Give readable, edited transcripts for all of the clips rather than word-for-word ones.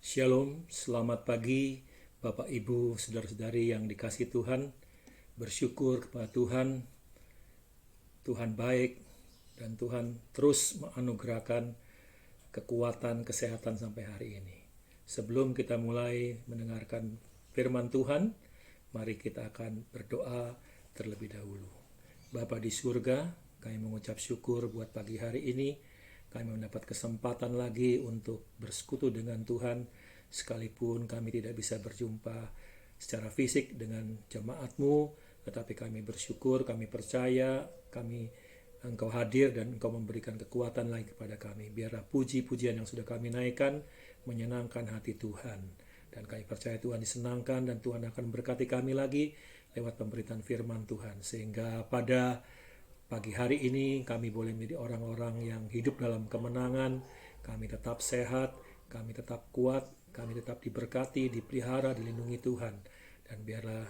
Shalom, selamat pagi Bapak Ibu, saudara-saudari yang dikasihi Tuhan. Bersyukur kepada Tuhan, Tuhan baik dan Tuhan terus menganugerahkan kekuatan, kesehatan sampai hari ini. Sebelum kita mulai mendengarkan firman Tuhan, mari kita akan berdoa terlebih dahulu. Bapa di surga, kami mengucap syukur buat pagi hari ini. Kami mendapat kesempatan lagi untuk bersekutu dengan Tuhan, sekalipun kami tidak bisa berjumpa secara fisik dengan jemaat-Mu, tetapi kami bersyukur, kami percaya, Engkau hadir dan Engkau memberikan kekuatan lagi kepada kami. Biarlah puji-pujian yang sudah kami naikkan menyenangkan hati Tuhan. Dan kami percaya Tuhan disenangkan dan Tuhan akan berkati kami lagi lewat pemberitaan firman Tuhan. Sehingga pada pagi hari ini kami boleh menjadi orang-orang yang hidup dalam kemenangan, kami tetap sehat, kami tetap kuat, kami tetap diberkati, dipelihara, dilindungi Tuhan. Dan biarlah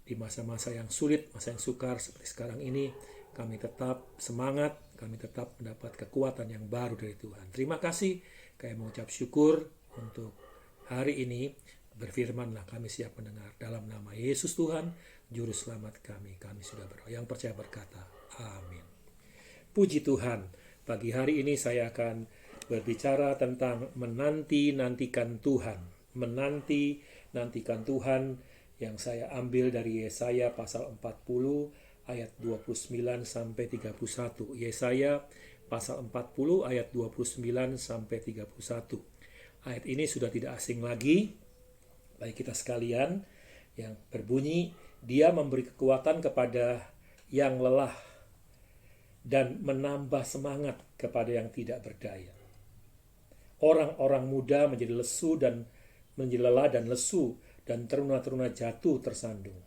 di masa-masa yang sulit, masa yang sukar seperti sekarang ini, kami tetap semangat, kami tetap mendapat kekuatan yang baru dari Tuhan. Terima kasih, kami mengucap syukur untuk hari ini. Berfirmanlah, kami siap mendengar. Dalam nama Yesus Tuhan, Juru Selamat kami sudah berdoa. Yang percaya berkata, amin. Puji Tuhan, pagi hari ini saya akan berbicara tentang menanti-nantikan Tuhan. Menanti-nantikan Tuhan yang saya ambil dari Yesaya pasal 40 ayat 29 sampai 31. Yesaya pasal 40 ayat 29 sampai 31. Ayat ini sudah tidak asing lagi bagi kita sekalian, yang berbunyi, Dia memberi kekuatan kepada yang lelah dan menambah semangat kepada yang tidak berdaya. Orang-orang muda menjadi lesu dan menjadi lelah dan lesu, dan teruna-teruna jatuh tersandung.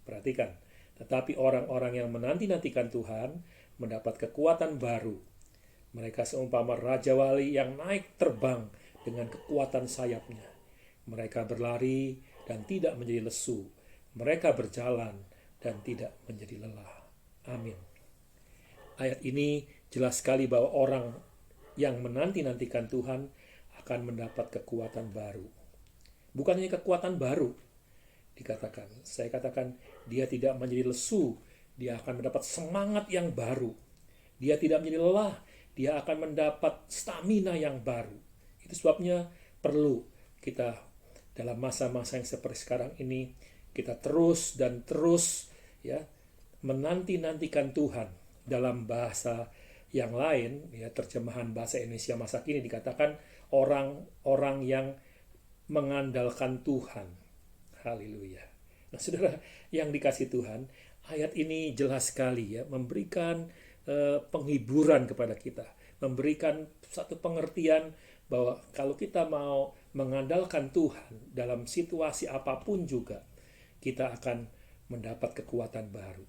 Perhatikan, tetapi orang-orang yang menanti-nantikan Tuhan mendapat kekuatan baru. Mereka seumpama raja wali yang naik terbang dengan kekuatan sayapnya. Mereka berlari dan tidak menjadi lesu. Mereka berjalan dan tidak menjadi lelah. Amin. Ayat ini jelas sekali bahwa orang yang menanti-nantikan Tuhan akan mendapat kekuatan baru. Bukan hanya kekuatan baru, saya katakan dia tidak menjadi lesu, dia akan mendapat semangat yang baru. Dia tidak menjadi lelah, dia akan mendapat stamina yang baru. Itu sebabnya perlu kita dalam masa-masa yang seperti sekarang ini, kita terus dan terus menanti-nantikan Tuhan. Dalam bahasa yang lain, terjemahan bahasa Indonesia masa kini dikatakan orang-orang yang mengandalkan Tuhan. Haleluya. Nah, saudara yang dikasih Tuhan, ayat ini jelas sekali memberikan penghiburan kepada kita, memberikan satu pengertian bahwa kalau kita mau mengandalkan Tuhan dalam situasi apapun juga, kita akan mendapat kekuatan baru.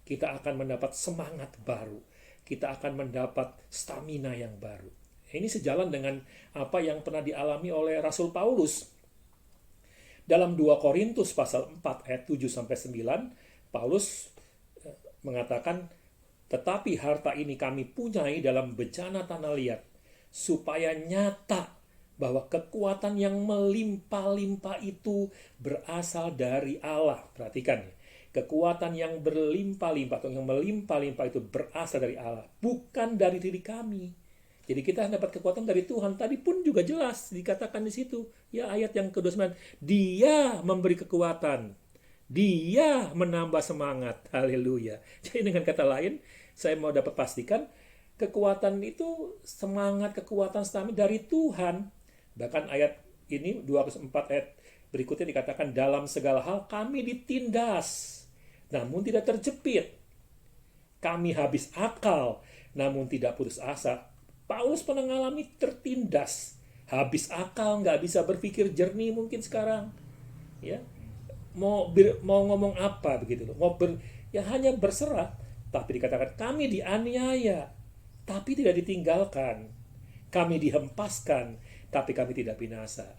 Kita akan mendapat semangat baru. Kita akan mendapat stamina yang baru. Ini sejalan dengan apa yang pernah dialami oleh Rasul Paulus. Dalam 2 Korintus pasal 4 ayat 7-9, Paulus mengatakan, tetapi harta ini kami punyai dalam bejana tanah liat, supaya nyata bahwa kekuatan yang melimpah-limpah itu berasal dari Allah. Perhatikan, kekuatan yang berlimpah-limpah atau yang melimpah-limpah itu berasal dari Allah, bukan dari diri kami. Jadi kita dapat kekuatan dari Tuhan. Tadi pun juga jelas dikatakan di situ, ayat yang ke-29, Dia memberi kekuatan, Dia menambah semangat. Haleluya. Jadi dengan kata lain, saya mau dapat pastikan kekuatan itu, semangat, kekuatan, stamina dari Tuhan. Bahkan ayat ini 24 ayat berikutnya dikatakan, dalam segala hal kami ditindas, namun tidak terjepit. Kami habis akal, namun tidak putus asa. Paulus pernah mengalami tertindas, habis akal, nggak bisa berpikir jernih mungkin sekarang. Mau ngomong apa begitu loh. Hanya berserah. Tapi dikatakan kami dianiaya, tapi tidak ditinggalkan. Kami dihempaskan, tapi kami tidak binasa.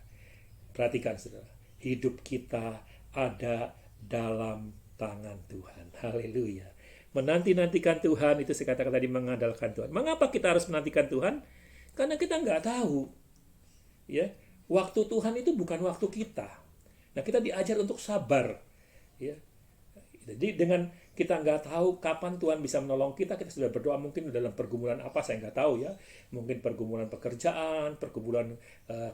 Perhatikan saudara, hidup kita ada dalam tangan Tuhan. Haleluya. Menanti-nantikan Tuhan, itu saya katakan tadi, mengandalkan Tuhan. Mengapa kita harus menantikan Tuhan? Karena kita nggak tahu Waktu Tuhan itu bukan waktu kita. Nah, kita diajar untuk sabar. Ya. Jadi dengan kita nggak tahu kapan Tuhan bisa menolong kita, kita sudah berdoa mungkin dalam pergumulan apa, saya nggak tahu ya. Mungkin pergumulan pekerjaan, pergumulan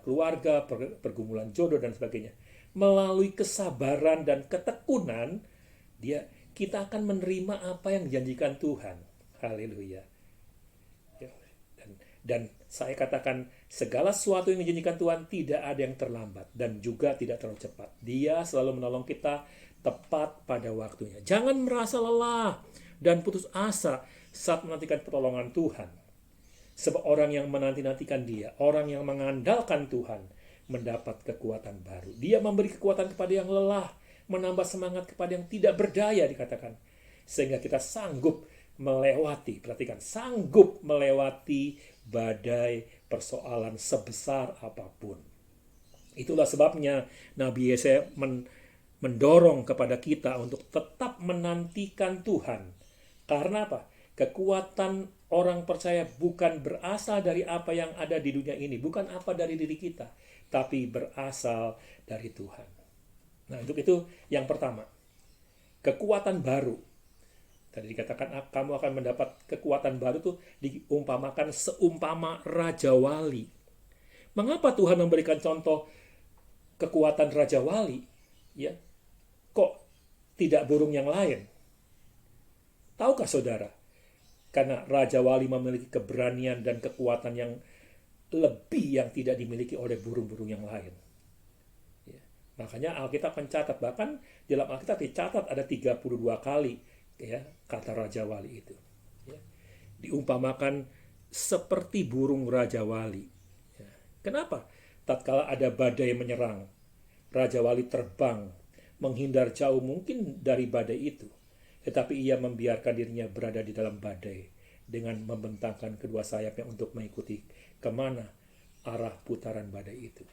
keluarga, pergumulan jodoh, dan sebagainya. Melalui kesabaran dan ketekunan, kita akan menerima apa yang dijanjikan Tuhan. Haleluya. Ya, dan saya katakan segala sesuatu yang dijanjikan Tuhan tidak ada yang terlambat dan juga tidak terlalu cepat. Dia selalu menolong kita tepat pada waktunya. Jangan merasa lelah dan putus asa saat menantikan pertolongan Tuhan. Sebab orang yang menanti-nantikan Dia, orang yang mengandalkan Tuhan, mendapat kekuatan baru. Dia memberi kekuatan kepada yang lelah, menambah semangat kepada yang tidak berdaya, dikatakan. Sehingga kita sanggup melewati, perhatikan, sanggup melewati badai persoalan sebesar apapun. Itulah sebabnya Nabi Yesaya mendorong kepada kita untuk tetap menantikan Tuhan. Karena apa? Kekuatan orang percaya bukan berasal dari apa yang ada di dunia ini, bukan apa dari diri kita, tapi berasal dari Tuhan. Nah, untuk itu yang pertama, kekuatan baru. Tadi dikatakan kamu akan mendapat kekuatan baru, tuh diumpamakan seumpama Raja Wali. Mengapa Tuhan memberikan contoh kekuatan Raja Wali? Ya, kok tidak burung yang lain? Tahukah saudara? Karena Raja Wali memiliki keberanian dan kekuatan yang lebih yang tidak dimiliki oleh burung-burung yang lain. Ya. Makanya Alkitab mencatat, bahkan dalam Alkitab dicatat ada 32 kali ya kata Raja Wali itu. Ya. Diumpamakan seperti burung Raja Wali. Ya. Kenapa? Tatkala ada badai menyerang, Raja Wali terbang, menghindar jauh mungkin dari badai itu. Tetapi ia membiarkan dirinya berada di dalam badai dengan membentangkan kedua sayapnya untuk mengikuti kemana arah putaran badai itu.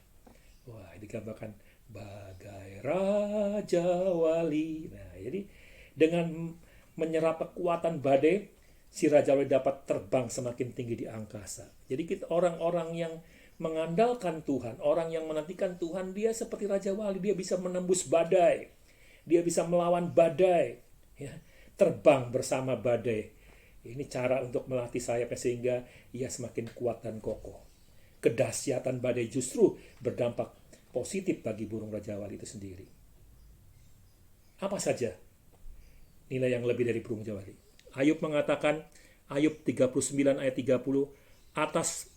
Wah, digambarkan bagai Raja Wali. Nah, jadi dengan menyerap kekuatan badai, si Raja Wali dapat terbang semakin tinggi di angkasa. Jadi kita orang-orang yang mengandalkan Tuhan, orang yang menantikan Tuhan, dia seperti Raja Wali, dia bisa menembus badai, dia bisa melawan badai, ya, terbang bersama badai. Ini cara untuk melatih sayapnya sehingga ia semakin kuat dan kokoh. Kedahsyatan badai justru berdampak positif bagi burung Raja Wali itu sendiri. Apa saja nilai yang lebih dari burung Raja Wali? Ayub mengatakan, Ayub 39 ayat 30, atas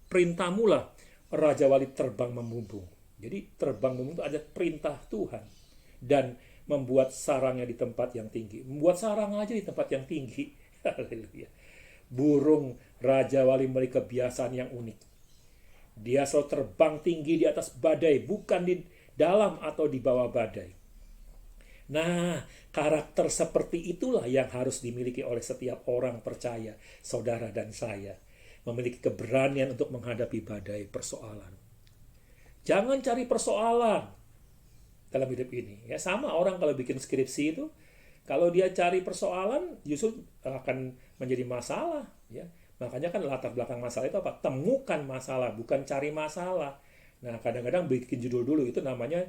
perintahmu lah Raja Wali terbang membumbung. Jadi terbang membumbung itu ada perintah Tuhan. Dan membuat sarangnya di tempat yang tinggi. Membuat sarang aja di tempat yang tinggi. Haleluya. Burung Raja Wali memiliki kebiasaan yang unik. Dia selalu terbang tinggi di atas badai, bukan di dalam atau di bawah badai. Nah, karakter seperti itulah yang harus dimiliki oleh setiap orang percaya, saudara dan saya. Memiliki keberanian untuk menghadapi badai persoalan. Jangan cari persoalan dalam hidup ini. Ya, sama orang kalau bikin skripsi itu, kalau dia cari persoalan justru akan menjadi masalah. Ya. Makanya kan latar belakang masalah itu apa? Temukan masalah, bukan cari masalah. Nah, kadang-kadang bikin judul dulu itu namanya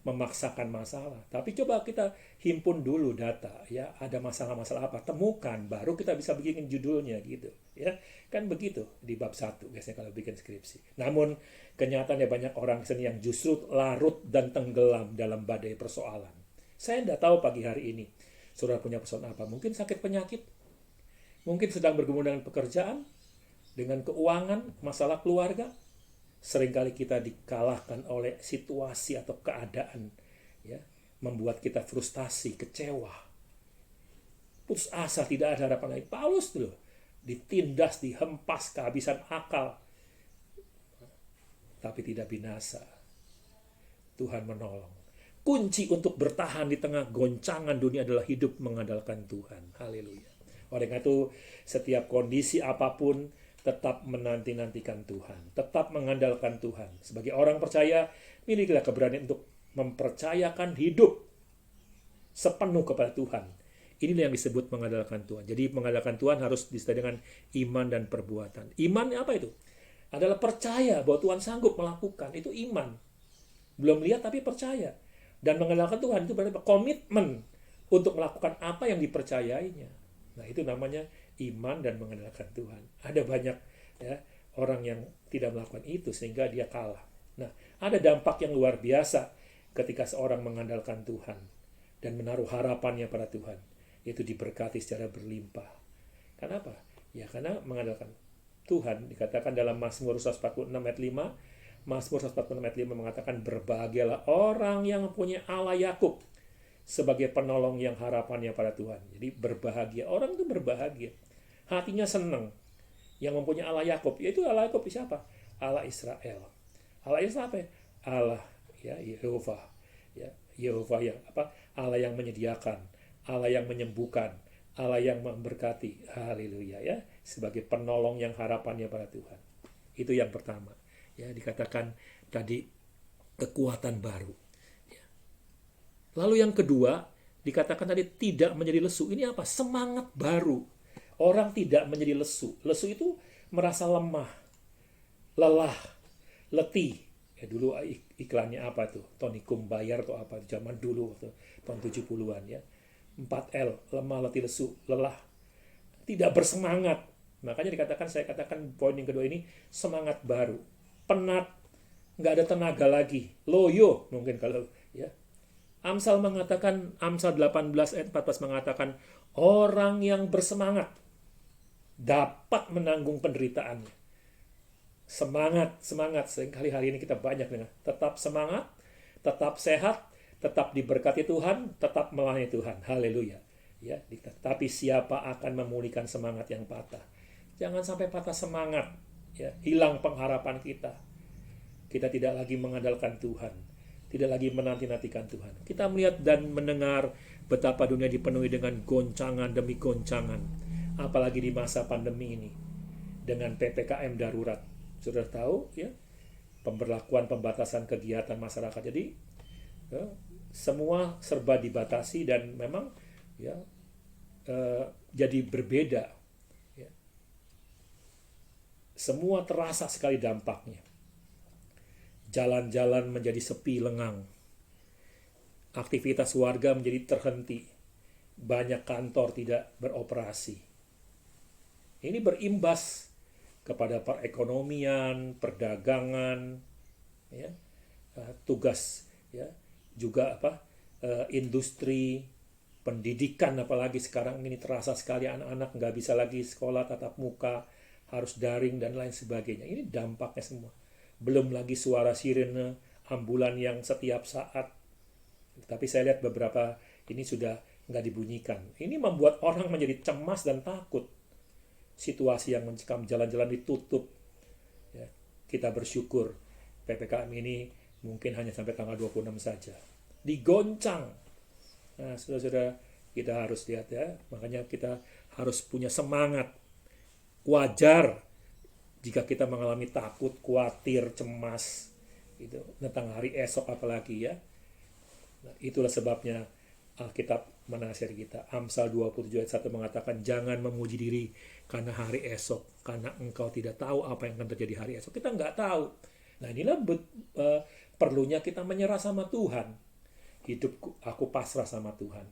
memaksakan masalah. Tapi coba kita himpun dulu data, ya, ada masalah-masalah apa, temukan, baru kita bisa bikin judulnya gitu, ya. Kan begitu di bab 1 biasanya kalau bikin skripsi. Namun kenyataannya banyak orang seni yang justru larut dan tenggelam dalam badai persoalan. Saya tidak tahu pagi hari ini saudara punya persoalan apa. Mungkin sakit penyakit, mungkin sedang bergumul dengan pekerjaan, dengan keuangan, masalah keluarga. Seringkali kita dikalahkan oleh situasi atau keadaan, ya, membuat kita frustasi, kecewa, putus asa, tidak ada harapan lain. Paulus loh, ditindas, dihempas, kehabisan akal, tapi tidak binasa. Tuhan menolong. Kunci untuk bertahan di tengah goncangan dunia adalah hidup mengandalkan Tuhan. Haleluya. Oleh karena itu, setiap kondisi apapun, tetap menanti-nantikan Tuhan, tetap mengandalkan Tuhan. Sebagai orang percaya, milikilah keberanian untuk mempercayakan hidup sepenuh kepada Tuhan. Inilah yang disebut mengandalkan Tuhan. Jadi mengandalkan Tuhan harus disertai dengan iman dan perbuatan. Iman apa itu? adalah percaya bahwa Tuhan sanggup melakukan. Itu iman. Belum lihat tapi percaya. Dan mengandalkan Tuhan itu berarti komitmen untuk melakukan apa yang dipercayainya. Nah, itu namanya iman dan mengandalkan Tuhan. Ada banyak ya orang yang tidak melakukan itu sehingga dia kalah. Nah, ada dampak yang luar biasa ketika seorang mengandalkan Tuhan dan menaruh harapannya pada Tuhan, yaitu diberkati secara berlimpah. Kenapa? Ya karena mengandalkan Tuhan. Dikatakan dalam Mazmur 146 ayat 5, Mazmur 146 ayat 5 mengatakan, berbahagialah orang yang mempunyai Allah Yakub sebagai penolong yang harapannya pada Tuhan. Jadi berbahagia, orang itu berbahagia, hatinya senang. Yang mempunyai Allah Yakub, yaitu Allah Yakub siapa? Allah Israel. Allah Israel apa ya? Allah ya Yehova, ya Yehova yang apa? Allah yang menyediakan, Allah yang menyembuhkan, Allah yang memberkati. Haleluya ya, sebagai penolong yang harapannya pada Tuhan. Itu yang pertama. Ya, dikatakan tadi kekuatan baru. Ya. Lalu yang kedua, dikatakan tadi tidak menjadi lesu. Ini apa? Semangat baru. Orang tidak menjadi lesu. Lesu itu merasa lemah, lelah, letih. Ya, dulu iklannya apa tuh? Tonikum bayar atau apa? Zaman dulu waktu tahun 70-an ya. 4L, lemah, letih, lesu, lelah. Tidak bersemangat. Makanya saya katakan poin yang kedua ini semangat baru. Penat, nggak ada tenaga lagi. Loyo mungkin kalau ya. Amsal 18 ayat 14 mengatakan orang yang bersemangat dapat menanggung penderitaannya. Semangat. Seringkali hari ini kita banyak dengar. Tetap semangat, tetap sehat, tetap diberkati Tuhan, tetap melayani Tuhan. Haleluya. Ya, tapi siapa akan memulihkan semangat yang patah? Jangan sampai patah semangat. Ya, hilang pengharapan kita. Kita tidak lagi mengandalkan Tuhan. Tidak lagi menanti-nantikan Tuhan. Kita melihat dan mendengar betapa dunia dipenuhi dengan goncangan demi goncangan. Apalagi di masa pandemi ini. Dengan PPKM darurat. Sudah tahu ya, pemberlakuan pembatasan kegiatan masyarakat. Jadi ya, semua serba dibatasi dan memang ya jadi berbeda. Ya. Semua terasa sekali dampaknya. Jalan-jalan menjadi sepi lengang. Aktivitas warga menjadi terhenti. Banyak kantor tidak beroperasi. Ini berimbas kepada perekonomian, perdagangan, ya, tugas, ya, juga industri, pendidikan, apalagi sekarang ini terasa sekali anak-anak nggak bisa lagi sekolah tatap muka, harus daring dan lain sebagainya. Ini dampaknya semua. Belum lagi suara sirene, ambulan yang setiap saat. Tapi saya lihat beberapa ini sudah nggak dibunyikan. Ini membuat orang menjadi cemas dan takut. Situasi yang mencekam, jalan-jalan ditutup. Ya, kita bersyukur PPKM ini mungkin hanya sampai tanggal 26 saja. Digoncang. Nah, saudara-saudara, kita harus lihat ya. Makanya kita harus punya semangat. Wajar jika kita mengalami takut, khawatir, cemas gitu, tentang hari esok apalagi ya. Nah, itulah sebabnya Alkitab menasihati kita. Amsal 27 ayat 1 mengatakan, jangan memuji diri karena hari esok, karena engkau tidak tahu apa yang akan terjadi hari esok. Kita nggak tahu. Nah, inilah perlunya kita menyerah sama Tuhan. Hidupku, aku pasrah sama Tuhan.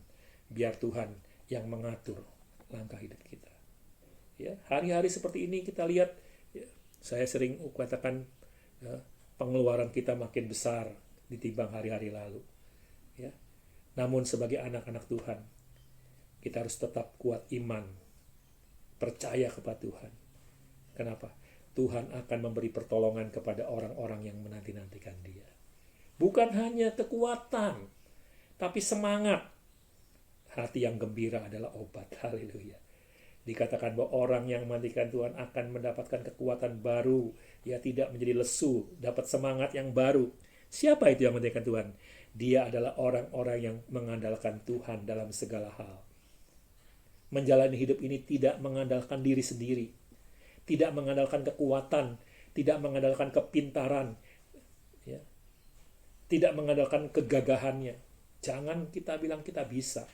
Biar Tuhan yang mengatur langkah hidup kita. Ya, hari-hari seperti ini kita lihat, ya, saya sering katakan ya, pengeluaran kita makin besar ditimbang hari-hari lalu. Ya. Namun sebagai anak-anak Tuhan, kita harus tetap kuat iman, percaya kepada Tuhan. Kenapa? Tuhan akan memberi pertolongan kepada orang-orang yang menanti-nantikan Dia. Bukan hanya kekuatan, tapi semangat. Hati yang gembira adalah obat. Haleluya. Dikatakan bahwa orang yang menantikan Tuhan akan mendapatkan kekuatan baru. Ya, tidak menjadi lesu, dapat semangat yang baru. Siapa itu yang menantikan Tuhan? Dia adalah orang-orang yang mengandalkan Tuhan dalam segala hal. Menjalani hidup ini tidak mengandalkan diri sendiri. Tidak mengandalkan kekuatan. Tidak mengandalkan kepintaran. Ya. Tidak mengandalkan kegagahannya. Jangan kita bilang kita bisa.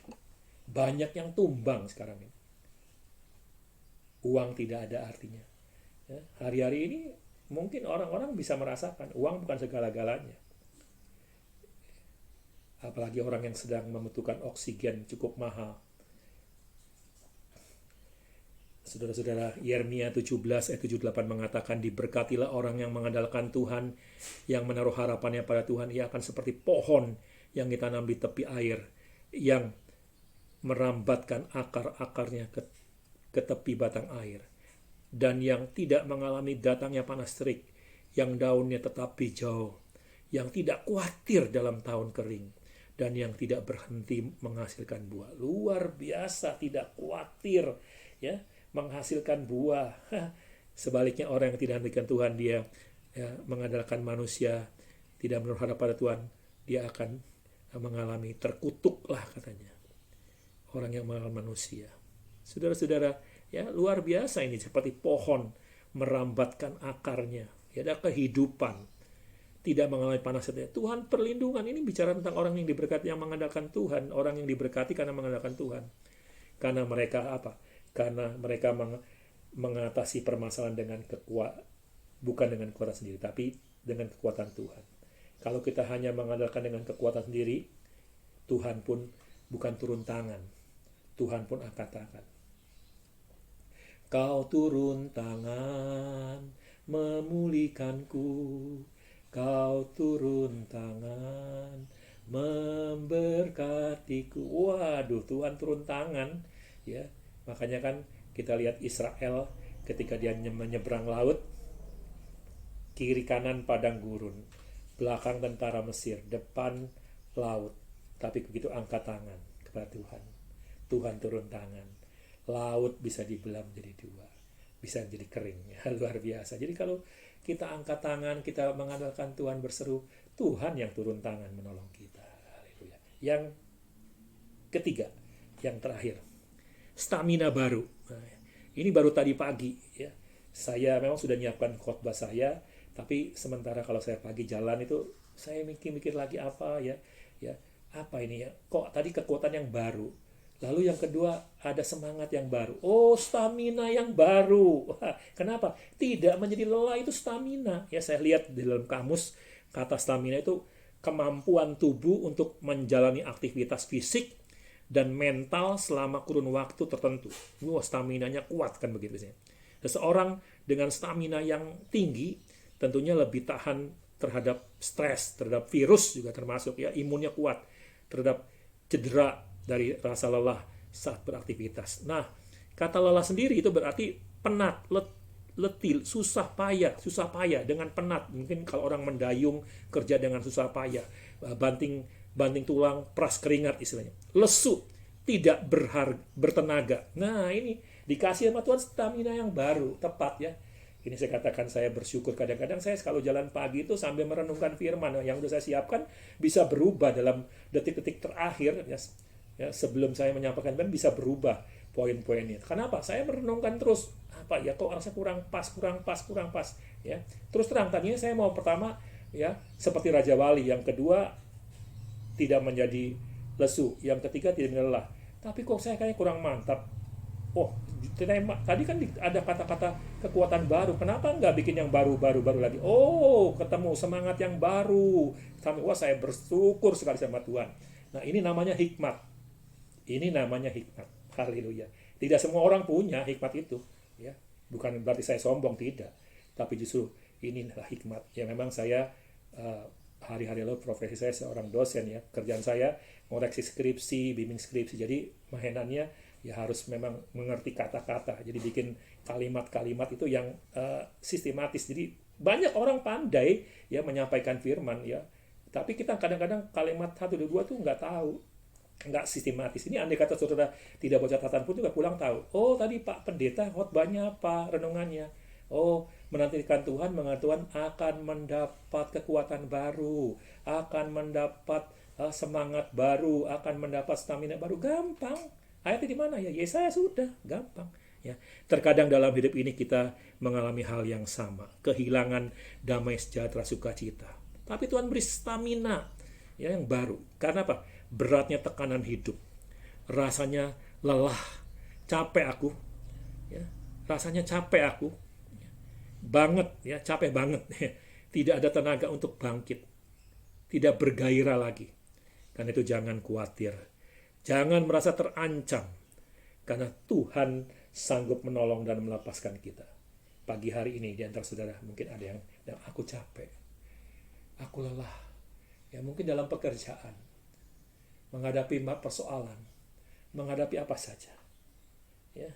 Banyak yang tumbang sekarang ini. Uang tidak ada artinya. Ya, hari-hari ini mungkin orang-orang bisa merasakan uang bukan segala-galanya. Apalagi orang yang sedang membutuhkan oksigen cukup mahal. Saudara-saudara, Yeremia 17 ayat 78 mengatakan, diberkatilah orang yang mengandalkan Tuhan, yang menaruh harapannya pada Tuhan. Ia akan seperti pohon yang ditanam di tepi air, yang merambatkan akar-akarnya ke tepi batang air, dan yang tidak mengalami datangnya panas terik, yang daunnya tetap hijau, yang tidak khawatir dalam tahun kering, dan yang tidak berhenti menghasilkan buah. Luar biasa, tidak khawatir ya menghasilkan buah. Sebaliknya orang yang tidak mengandalkan Tuhan, dia mengandalkan manusia, tidak menaruh harap pada Tuhan, dia akan mengalami terkutuk lah katanya. Orang yang mengalami manusia. Saudara-saudara, ya luar biasa ini, seperti pohon merambatkan akarnya. Ya, ada kehidupan, tidak mengalami panas terik. Tuhan perlindungan. Ini bicara tentang orang yang diberkati, yang mengandalkan Tuhan, orang yang diberkati karena mengandalkan Tuhan. Karena mereka apa? Karena mereka mengatasi permasalahan dengan bukan dengan kekuatan sendiri, tapi dengan kekuatan Tuhan. Kalau kita hanya mengandalkan dengan kekuatan sendiri, Tuhan pun bukan turun tangan. Tuhan pun angkat tangan. Kau turun tangan memulihkanku, kau turun tangan memberkatiku. Waduh, Tuhan turun tangan ya. Makanya kan kita lihat Israel ketika dia menyeberang laut, kiri kanan padang gurun, belakang tentara Mesir, depan laut. Tapi begitu angkat tangan kepada Tuhan, Tuhan turun tangan, laut bisa dibelah menjadi dua, bisa jadi kering. Ya, luar biasa. Jadi kalau kita angkat tangan, kita mengandalkan Tuhan, berseru, Tuhan yang turun tangan menolong kita. Haleluya. Yang ketiga, yang terakhir, stamina baru. Nah, ini baru tadi pagi ya. Saya memang sudah nyiapkan khotbah saya, tapi sementara kalau saya pagi jalan itu saya mikir-mikir lagi apa ya apa ini ya? Kok tadi kekuatan yang baru. Lalu yang kedua ada semangat yang baru. Oh, stamina yang baru. Kenapa? Tidak menjadi lelah itu stamina. Ya, saya lihat di dalam kamus kata stamina itu kemampuan tubuh untuk menjalani aktivitas fisik dan mental selama kurun waktu tertentu. Wah, staminanya kuat kan begitu sih. Seseorang dengan stamina yang tinggi tentunya lebih tahan terhadap stres, terhadap virus juga termasuk ya, imunnya kuat, terhadap cedera dari rasa lelah saat beraktivitas. Nah, kata lelah sendiri itu berarti penat, letih, susah payah dengan penat. Mungkin kalau orang mendayung kerja dengan susah payah, banting tulang, peras keringat istilahnya. Lesu, tidak bertenaga. Nah, ini dikasih sama Tuhan stamina yang baru, tepat ya. Ini saya katakan saya bersyukur, kadang-kadang saya kalau jalan pagi itu sambil merenungkan firman yang sudah saya siapkan bisa berubah dalam detik-detik terakhir ya, sebelum saya menyampaikan firman bisa berubah poin-poinnya. Kenapa? Saya merenungkan terus apa ya, kok rasa kurang pas ya. Terus terang, tadinya saya mau pertama ya seperti Raja Wali, yang kedua tidak menjadi lesu, yang ketiga tidak menjadi lelah. Tapi kok saya kayaknya kurang mantap. Oh, tadi kan ada kata-kata kekuatan baru. Kenapa nggak bikin yang baru lagi? Oh, ketemu semangat yang baru. Wah, saya bersyukur sekali sama Tuhan. Nah, ini namanya hikmat. Haleluya. Tidak semua orang punya hikmat itu. Ya, bukan berarti saya sombong, tidak. Tapi justru ini adalah hikmat. Ya, memang saya hari-hari lalu profesi saya seorang dosen ya. Kerjaan saya ngoreksi skripsi, bimbing skripsi. Jadi mainannya ya harus memang mengerti kata-kata. Jadi bikin kalimat-kalimat itu yang sistematis. Jadi banyak orang pandai ya menyampaikan firman ya. Tapi kita kadang-kadang kalimat 1, 2 tuh nggak tahu. Nggak sistematis. Ini andai kata saudara tidak baca catatan pun juga pulang tahu. Oh, tadi Pak Pendeta khotbahnya apa? Renungannya. Oh, menantikan Tuhan, mengatakan akan mendapat kekuatan baru, akan mendapat semangat baru, akan mendapat stamina baru. Gampang. Ayatnya di mana ya? Yesaya sudah, gampang. Ya, terkadang dalam hidup ini kita mengalami hal yang sama, kehilangan damai sejahtera sukacita. Tapi Tuhan beri stamina ya yang baru. Karena apa? Beratnya tekanan hidup, rasanya lelah, capek aku, ya, rasanya capek aku. banget ya, capek banget. Tidak ada tenaga untuk bangkit, tidak bergairah lagi. Karena itu jangan khawatir. Jangan merasa terancam. Karena Tuhan sanggup menolong dan melepaskan kita. Pagi hari ini di antara saudara mungkin ada yang aku capek, aku lelah. Ya mungkin dalam pekerjaan, menghadapi persoalan, menghadapi apa saja. Ya,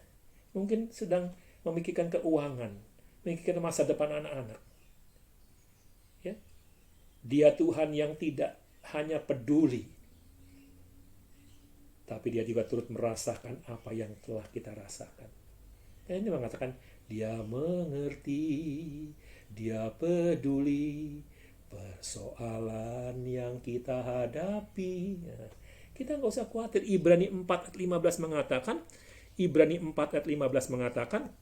mungkin sedang memikirkan keuangan, memikirkan masa depan anak-anak. Ya, Dia Tuhan yang tidak hanya peduli, tapi Dia juga turut merasakan apa yang telah kita rasakan. Dan ini mengatakan, Dia mengerti, Dia peduli persoalan yang kita hadapi. Ya, kita nggak usah khawatir. Ibrani 4 ayat 15 mengatakan,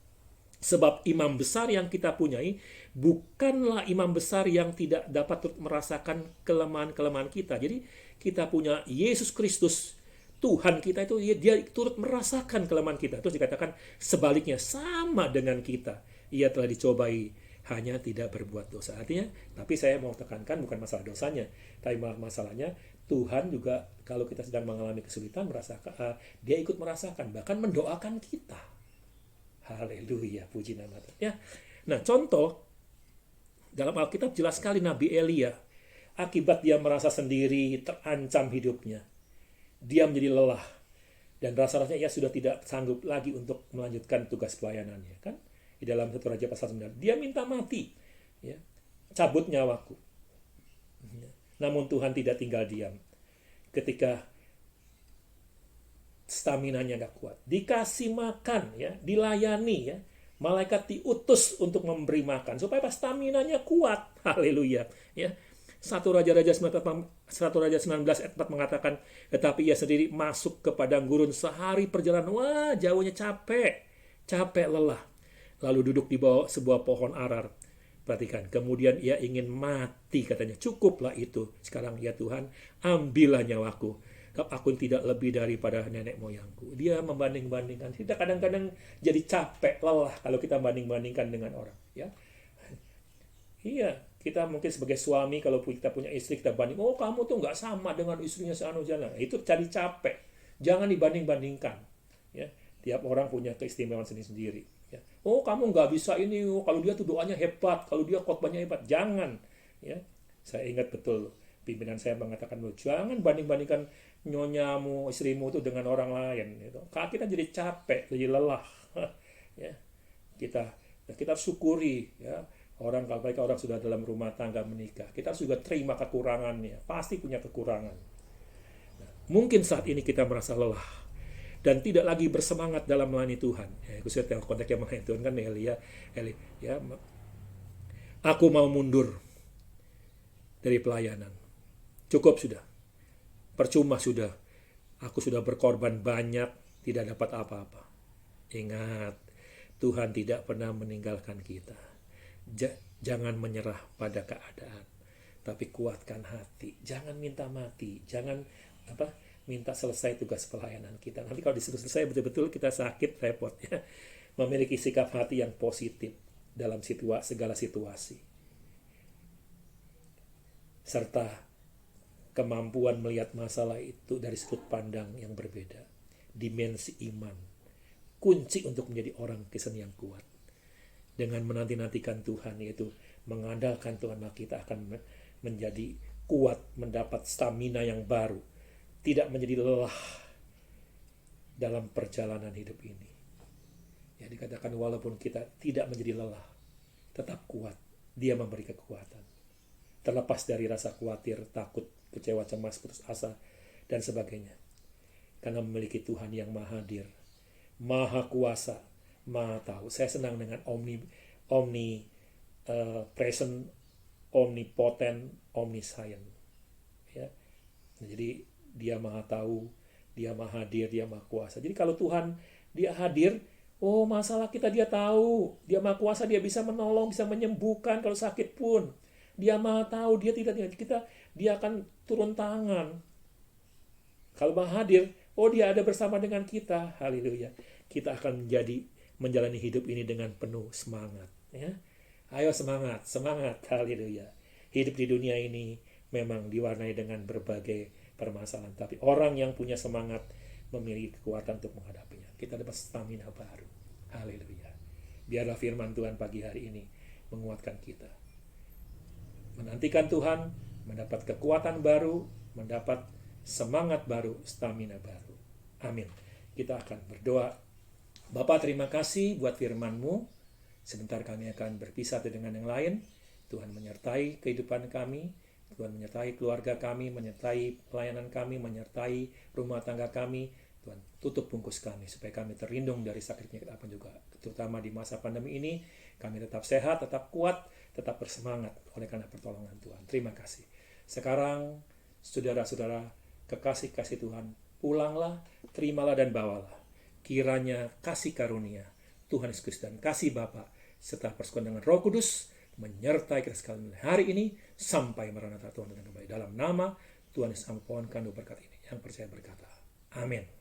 sebab imam besar yang kita punyai bukanlah imam besar yang tidak dapat merasakan kelemahan-kelemahan kita. Jadi kita punya Yesus Kristus, Tuhan kita itu, dia turut merasakan kelemahan kita. Terus dikatakan sebaliknya, sama dengan kita, ia telah dicobai, hanya tidak berbuat dosa. Artinya, tapi saya mau tekankan bukan masalah dosanya, tapi masalahnya Tuhan juga kalau kita sedang mengalami kesulitan, merasakan, dia ikut merasakan, bahkan mendoakan kita. Haleluya, puji nama Tuhan. Ya. Nah, contoh dalam Alkitab jelas sekali Nabi Elia, akibat dia merasa sendiri, terancam hidupnya, dia menjadi lelah, dan rasa-rasanya ia sudah tidak sanggup lagi untuk melanjutkan tugas pelayanannya. Kan di dalam 1 Raja pasal 9, dia minta mati, ya, cabut nyawaku. Namun Tuhan tidak tinggal diam. Ketika staminanya nggak kuat, dikasih makan, ya, dilayani, ya, malaikat diutus untuk memberi makan supaya pas staminanya kuat. Haleluya, ya. 1 Raja 19 ayat 4 mengatakan, tetapi ia sendiri masuk ke padang gurun sehari perjalanan. Wah, jauhnya capek lelah. Lalu duduk di bawah sebuah pohon arar. Perhatikan, kemudian ia ingin mati, katanya. Cukuplah itu. Sekarang ya Tuhan, ambillah nyawaku. Aku tidak lebih daripada nenek moyangku. Dia membanding-bandingkan. Kita kadang-kadang jadi capek, lelah kalau kita banding-bandingkan dengan orang. Ya, iya. Kita mungkin sebagai suami, kalau kita punya istri, kita banding. Oh, kamu tuh nggak sama dengan istrinya seanu jalan. Itu jadi capek. Jangan dibanding-bandingkan. Ya, tiap orang punya keistimewaan sendiri-sendiri. Ya. Oh, kamu nggak bisa ini. Oh, kalau dia tuh doanya hebat, kalau dia khotbahnya hebat. Jangan. Ya, saya ingat betul pimpinan saya mengatakan, jangan banding-bandingkan nyonyamu, istrimu itu dengan orang lain. Gitu. Kalau kita jadi capek, jadi lelah. Ya, kita syukuri. Ya. Orang kalau mereka orang sudah dalam rumah tangga menikah, kita harus juga terima kekurangannya. Pasti punya kekurangan. Nah, mungkin saat ini kita merasa lelah dan tidak lagi bersemangat dalam melayani Tuhan. Ya, khususnya konteksnya melayani Tuhan kan Eli, ya, aku mau mundur dari pelayanan. Cukup sudah. Percuma sudah. Aku sudah berkorban banyak, tidak dapat apa-apa. Ingat, Tuhan tidak pernah meninggalkan kita. Jangan menyerah pada keadaan, tapi kuatkan hati. Jangan minta mati. Jangan minta selesai tugas pelayanan kita. Nanti kalau disuruh selesai betul-betul kita sakit, repot, ya. Memiliki sikap hati yang positif dalam segala situasi, serta kemampuan melihat masalah itu dari sudut pandang yang berbeda. Dimensi iman, kunci untuk menjadi orang Kristen yang kuat. Dengan menanti-nantikan Tuhan, yaitu mengandalkan Tuhan, maka kita akan menjadi kuat, mendapat stamina yang baru, tidak menjadi lelah dalam perjalanan hidup ini. Ya, dikatakan walaupun kita tidak menjadi lelah, tetap kuat. Dia memberi kekuatan. Terlepas dari rasa khawatir, takut, kecewa, cemas, putus asa, dan sebagainya. Karena memiliki Tuhan yang maha hadir, maha kuasa, maha tahu. Saya senang dengan present, omnipotent, omniscient. Ya. Jadi dia maha tahu, dia maha hadir, dia maha kuasa. Jadi kalau Tuhan dia hadir, oh masalah kita dia tahu, dia maha kuasa, dia bisa menolong, bisa menyembuhkan kalau sakit pun. Dia maha tahu, dia tidak tinggal kita, dia akan turun tangan. Kalau maha hadir, oh dia ada bersama dengan kita. Haleluya. Kita akan menjalani hidup ini dengan penuh semangat, ya. Ayo semangat, semangat, haleluya. Hidup di dunia ini memang diwarnai dengan berbagai permasalahan, tapi orang yang punya semangat memiliki kekuatan untuk menghadapinya. Kita dapat stamina baru, haleluya. Biarlah firman Tuhan pagi hari ini menguatkan kita. Menantikan Tuhan, mendapat kekuatan baru, mendapat semangat baru, stamina baru. Amin. Kita akan berdoa. Bapa, terima kasih buat firman-Mu. Sebentar kami akan berpisah dengan yang lain. Tuhan menyertai kehidupan kami, Tuhan menyertai keluarga kami, menyertai pelayanan kami, menyertai rumah tangga kami. Tuhan tutup bungkus kami supaya kami terlindung dari sakit penyakit apa juga. Terutama di masa pandemi ini, kami tetap sehat, tetap kuat, tetap bersemangat oleh karena pertolongan Tuhan. Terima kasih. Sekarang, saudara-saudara, kekasih-kasih Tuhan, pulanglah, terimalah dan bawalah. Kiranya kasih karunia Tuhan Yesus Kristus dan kasih Bapa serta persekutuan dengan Roh Kudus menyertai kita sekalian hari ini sampai Maranatha Tuhan datang kembali. Dalam nama Tuhan Yesus, ampun kandung berkat ini. Yang percaya berkata, amin.